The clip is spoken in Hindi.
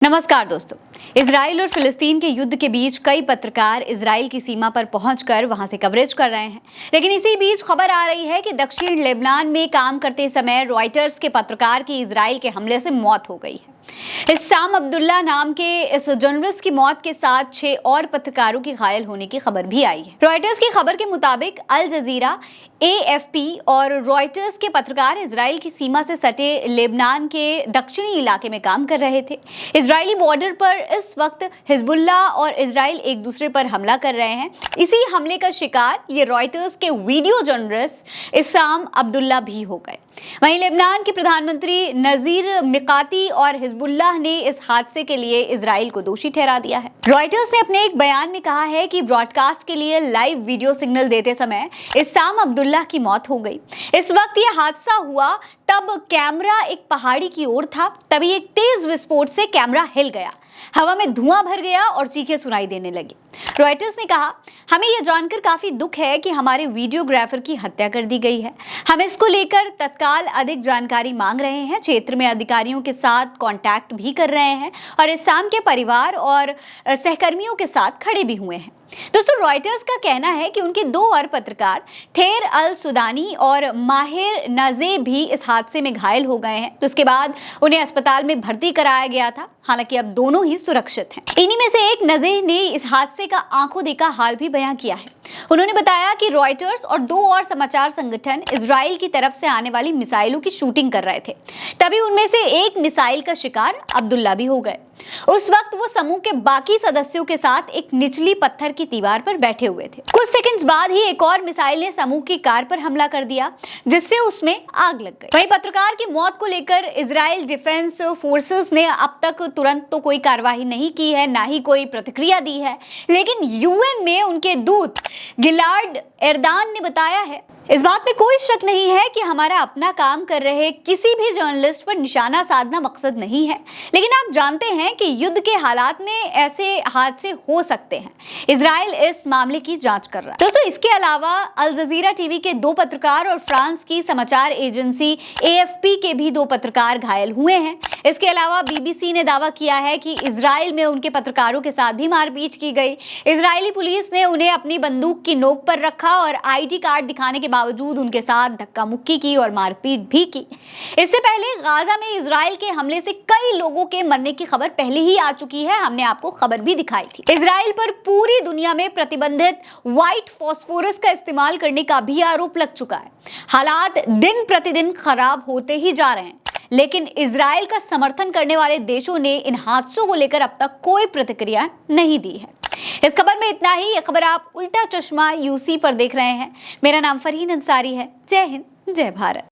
नमस्कार दोस्तों। इजराइल और फिलिस्तीन के युद्ध के बीच कई पत्रकार इजराइल की सीमा पर पहुंचकर वहां से कवरेज कर रहे हैं, लेकिन इसी बीच खबर आ रही है कि दक्षिण लेबनान में काम करते समय रॉयटर्स के पत्रकार की इजराइल के हमले से मौत हो गई है। इस्साम अब्दुल्ला नाम के इस जर्नलिस्ट की मौत के साथ 6 और पत्रकारों की घायल होने की खबर भी आई है। रॉयटर्स की खबर के मुताबिक अल जजीरा, AFP और रॉयटर्स के पत्रकार इजराइल की सीमा से सटे लेबनान के दक्षिणी इलाके में काम कर रहे थे। इजरायली बॉर्डर पर इस वक्त हिजबुल्लाह और इजराइल एक दूसरे पर हमला कर रहे हैं। इसी हमले का शिकार ये रॉयटर्स के वीडियो जर्नलिस्ट इस्साम अब्दुल्ला भी हो गए। वहीं लेबनान के प्रधानमंत्री नजीर मिकाती और हिजबुल्लाह ने इस हादसे के लिए इजराइल को दोषी ठहरा दिया है। रॉयटर्स ने अपने एक बयान में कहा है कि ब्रॉडकास्ट के लिए लाइव वीडियो सिग्नल देते समय इस्साम अब्दुल्ला की मौत हो गई। इस वक्त यह हादसा हुआ तब कैमरा एक पहाड़ी की ओर था, तभी एक तेज विस्फोट से कैमरा हिल गया, हवा में धुआं भर गया और चीखें सुनाई देने लगी। रॉयटर्स ने कहा, हमें यह जानकर काफी दुख है कि हमारे वीडियोग्राफर की हत्या कर दी गई है। हम इसको लेकर तत्काल अधिक जानकारी मांग रहे हैं, क्षेत्र में अधिकारियों के साथ कांटेक्ट भी कर रहे हैं और इस्साम के परिवार और सहकर्मियों के साथ खड़े भी हुए हैं। दोस्तों, रॉयटर्स का कहना है कि उनके 2 और पत्रकार थेर अल सुदानी और माहिर नाजे भी इस हादसे में घायल हो गए हैं। तो उसके बाद उन्हें अस्पताल में भर्ती कराया गया था, हालांकि अब दोनों ही सुरक्षित हैं। इन्हीं में से एक नजे ने इस हादसे का आंखों देखा हाल भी बयां किया है। उन्होंने बताया कि रॉयटर्स और 2 और समाचार संगठन इजराइल की तरफ से आने वाली मिसाइलों की शूटिंग कर रहे थे, तभी उनमें से एक मिसाइल का शिकार अब्दुल्ला भी हो गए। उस वक्त वो समूह के बाकी सदस्यों के साथ एक निचली पत्थर की दीवार पर बैठे हुए थे। कुछ सेकंड्स बाद ही एक और मिसाइल ने समूह की कार पर हमला कर दिया, जिससे उसमें आग लग गई। वहीं पत्रकार की मौत को लेकर इजराइल डिफेंस फोर्सेस ने अब तक तुरंत तो कोई कार्रवाई नहीं की है, ना ही कोई प्रतिक्रिया दी है, लेकिन UN में उनके दूत गिलार्ड एर्दान ने बताया है, इस बात में कोई शक नहीं है कि हमारा अपना काम कर रहे किसी भी जर्नलिस्ट पर निशाना साधना मकसद नहीं है, लेकिन आप जानते हैं कि युद्ध के हालात में ऐसे हादसे हो सकते हैं। इजराइल इस मामले की जांच कर रहा है। दोस्तों, इसके अलावा अल जजीरा टीवी के 2 पत्रकार और फ्रांस की समाचार एजेंसी AFP के भी 2 पत्रकार घायल हुए हैं। इसके अलावा BBC ने दावा किया है कि इजराइल में उनके पत्रकारों के साथ भी मारपीट की गई। इजरायली पुलिस ने उन्हें अपनी बंदूक की नोक पर रखा और ID कार्ड दिखाने के बावजूद उनके साथ धक्का मुक्की की और मारपीट भी की। इससे पहले गाजा में इजराइल के हमले से कई लोगों के मरने की खबर पहले ही आ चुकी है, हमने आपको खबर भी दिखाई थी। इजराइल पर पूरी दुनिया में प्रतिबंधित व्हाइट फास्फोरस का इस्तेमाल करने का भी आरोप लग चुका है। हालात दिन प्रतिदिन खराब होते ही जा रहे हैं, लेकिन इजराइल का समर्थन करने वाले देशों ने इन हादसों को लेकर अब तक कोई प्रतिक्रिया नहीं दी है। इस खबर में इतना ही। यह खबर आप उल्टा चश्मा UC पर देख रहे हैं। मेरा नाम फरहीन अंसारी है। जय हिंद, जय भारत।